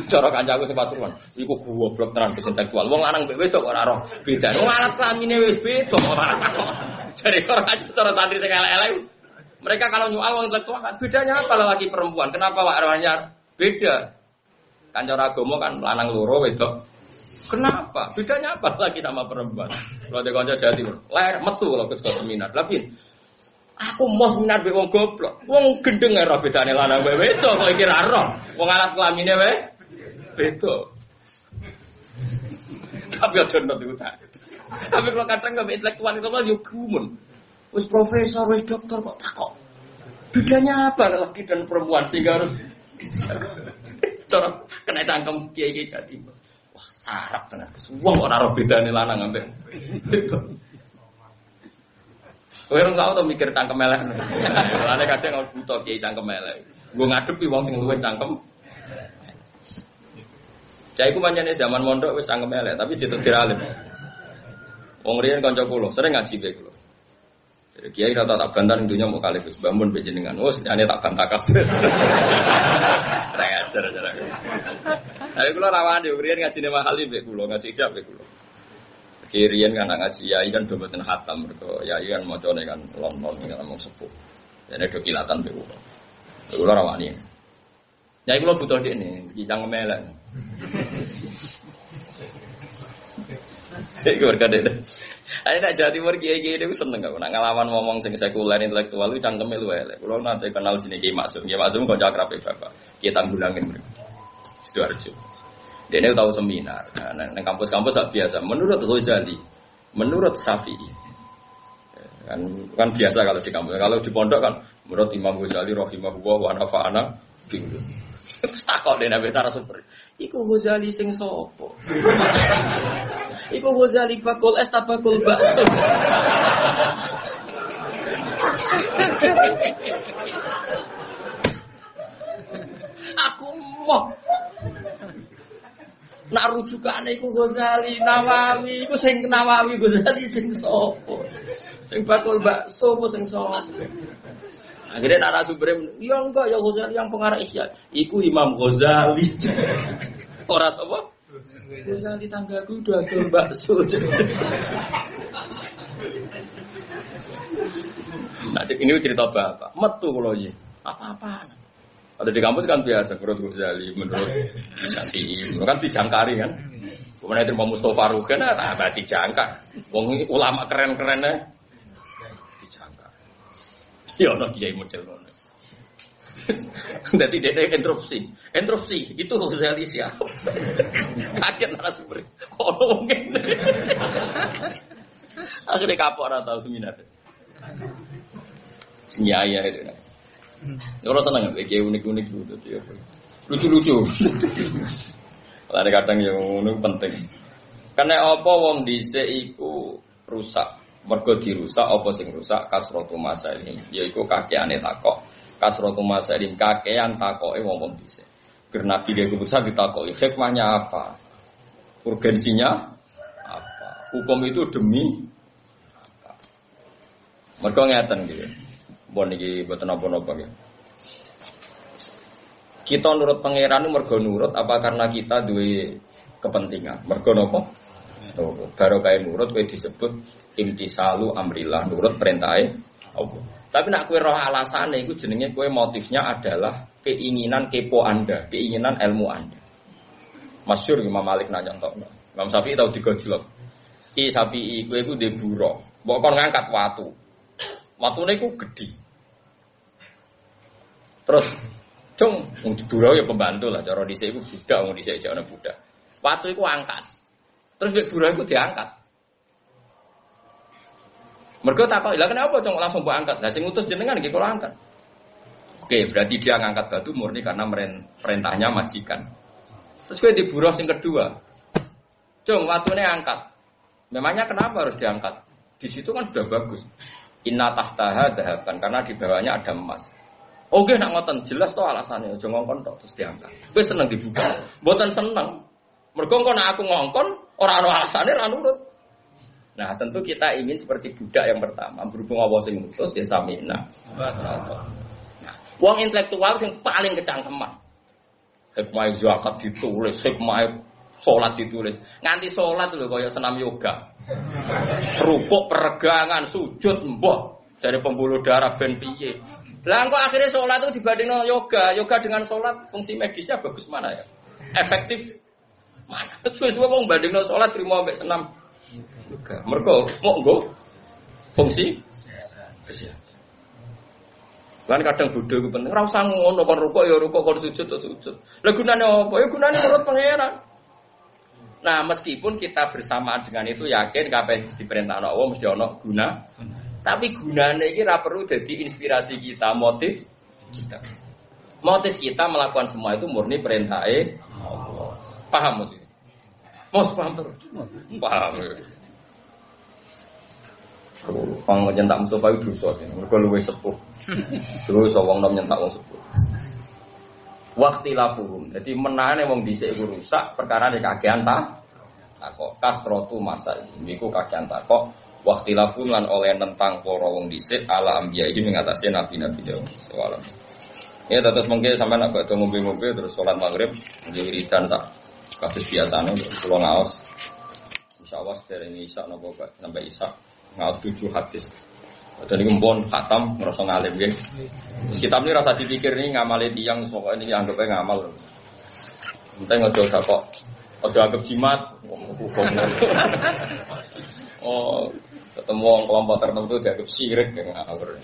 Cara kancaku sing Pasuruan, iku goblok tenan intelektual. Wong lanang wedok ora ora bedane. Wong alat kelamine wis beda ora takok. Jare ora cara santri sing elek-elek. Mereka kalau nyual wong intelektual, bedanya apa lelaki perempuan? Kenapa Pak Arwanya beda? Kan cara agama kan lanang loro wedok. Kenapa? Bedanya apa lagi sama perempuan? Kalau ada kanca Jawa Timur, ler metu kalau ke sekolah seminar. Tapi aku mau seminar mbek wong goblok. Wong gendeng ora bedane lanang mbek wedok kok iki ra roh. Wong alat kelamine wae beda. Tapi aja nonton itu. Tapi kalau kadang nggak intelektual itu kan yo gumun. Wis profesor, wis dokter kok takok. Bedanya apa lelaki dan perempuan sehingga harus kena cangkem kiai-kiai jadi. Wah, sarap tenan. Wong ora ora bedane lanang ambek wedok. Kowe ora tau to mikir cangkem elek. Lane kadang butuh kiai cangkem elek. Nggo ngadepi wong sing luwih cangkem. Cah iku pancene zaman mondok wis cangkem elek, tapi ditetir alim. Wong riyen kanca kula, sering ngaji bae kula. Kiai rata tak bantar dunya mau kali Gus bangun bejenengan. Oh, senyane tak bantah kabeh. Ora ajar ajar. Tapi kula rawani riyen ngajine mahali mbek kula, ngaji siap mbek kula. Kiriyen kan ngaji yai kan do mboten khatam mergo yai kan macane kan lon-lon ngomong sepuh. Dene do kilatan mbek kula. Kula rawani. Yai kula butuh dekne, iki cangkem elek. Iku berkade. Ayo nak Jawa Timur kiai-kiai itu seneng aku. Nak ngelawan ngomong sing sekuler intelektual itu cangkeme luwe elek. Kulo nate kenal jenenge Kiai Maksum. Kiai Maksum kanca akrabe bapak. Kiai Tanggulangin mriki. Sidoarjo. Dene tahu seminar. Nah, nang kampus-kampus biasa. Menurut Ghazali, menurut Syafi'i. Kan biasa kalau di kampus. Kalau di pondok kan menurut Imam Ghazali rahimahullah wa nafa'ana bihi. Takok dene betara super. Iku Ghazali sing sapa? Iku Ghazali bakul es tabakul bakso. Aku mau nak rujukane iku Ghazali Nawawi, iku sing Nawawi Ghazali sing sapa? Sing bakul bakso apa sing sapa? Akhirnya nak sumber ya enggak ya Ghazali yang pengarang Ihya. Iku Imam Ghazali. Ora apa? Ghazali tanggaku udah adol bakso. Nah, ini cerita bapak. Metu kalau ini. Apa-apaan. Ada di kampus kan biasa menurut Ghazali, menurut Syafi'i, kan dijangkari kan. Kemudian terima Mustafa Rugen, tak dijangkar. Wong ulama keren-kerennya dijangkar. Ya ono kiai model ngono. Jadi dia interupsi itu Ghazali siapa? Kaget narasumber. Kalau mungkin akhirnya kapok orang tahu seminar. Senyaya itu. Orang senang kayak unik-unik gitu. Lucu-lucu. Ada kadang yang unik penting. Karena apa wong dhisik iku rusak. Mergo dirusak apa sing rusak kasratu masalim. Yaiku kakeane takok. Kasratu masalim kakean takoke wong dhisik. Ger Nabi dia keputusan ditakoki hikmahnya apa? Urgensinya apa? Hukum itu demi apa? Mergo ngeten gitu. Bon iki mboten napa-napa nggih. Kita nurut pangeran mergo nurut apa karena kita duwe kepentingan? Mergo napa? Baru kaya nurut kowe disebut imtisalu amrillah, nurut perintahe Allah. Tapi nak kowe roh alasane iku jenenge kowe motifnya adalah keinginan kepo Anda, keinginan ilmu Anda. Masyhur Imam Malik nanya tok. Imam Syafi'i tau digojlok. Syafi'i kowe iku ndek buruh, mbok kon ngangkat watu. Watune iku gedhi. Terus cung wong buruh ya pembantu lah cara dhisik iku budak, wong dhisik jane budak. Watu iku angkat. Terus mbek buruh iku diangkat. Mergo takok, "Lah kenapa cung langsung mbok angkat?" Lah sing ngutus jenengan nggih kula angkat. Oke, berarti dia ngangkat batu murni karena perintahnya majikan. Terus kowe di buruh sing kedua. Cung, watune angkat. Memangnya kenapa harus diangkat? Di situ kan sudah bagus. Inna tahtaha dahaban karena di bawahnya ada emas. Oke nak ngoten jelas to alasannya aja ngongkon tok terus diangkat. Kowe seneng dibuka. Mboten seneng. Mergo engko nek aku ngongkon ora ana alasane ra nurut. Nah, tentu kita ingin seperti budak yang pertama, berhubung Allah sing ngutus ya samina. Nah, wong intelektual sing paling kecangkeman. Hikmah zakat ditulis, hikmah salat ditulis. Nganti salat lho kaya senam yoga. Rukuk, peregangan, sujud, mbah dari pembuluh darah ben piye. Lah kok akhirnya salat itu dibandingno yoga. Yoga dengan salat fungsi medisnya bagus mana ya? Efektif mana? Suwe-suwe wong bandingno salat trimo ambek senam yoga. Mergo mau nggo fungsi kesehatan. Kan kadang bodho ku penting. Ora usah ngono kon rukuk ya rukuk, kon sujud ya sujud. Lah gunane apa? Ya gunane nurut pangeran. Nah, meskipun kita bersamaan dengan itu yakin kabeh diperintahno Allah mesti ana guna. Tapi gunane iki ora perlu dadi inspirasi kita, motif kita. Motif kita melakukan semua itu murni perintahe Allah. Paham mesti? Mos paham terus. Paham. Pang nyentak Mustafa itu dosa, mergo luwih sepuh. Terus wong nom nyentak wong sepuh. Waqtilafuhum. Jadi menane wong dhisik iku rusak perkara nek kakean ta. Kok kasrotu masa niku kakean ta kok waqtilafuhum lan oleh nentang para wong dhisik ala anbiya iki mengatasi nabi-nabi Jawa. Salam. Ya terus mengke sampean nak badhe ngombe-ngombe terus salat maghrib nggih wiridan sak kados biasane kula ngaos. Insyaallah sederenge isak napa sampai isak ngaos 7 hadis. Jadi ngempon khatam ngerasa ngalim nggih. Terus kitab ini rasa dipikir nih ngamali tiyang pokoke niki anggapnya ngamal. Penting aja usah kok aja anggap jimat. Oh, ketemu orang kelompok tertentu dianggap syirik yang ngawur.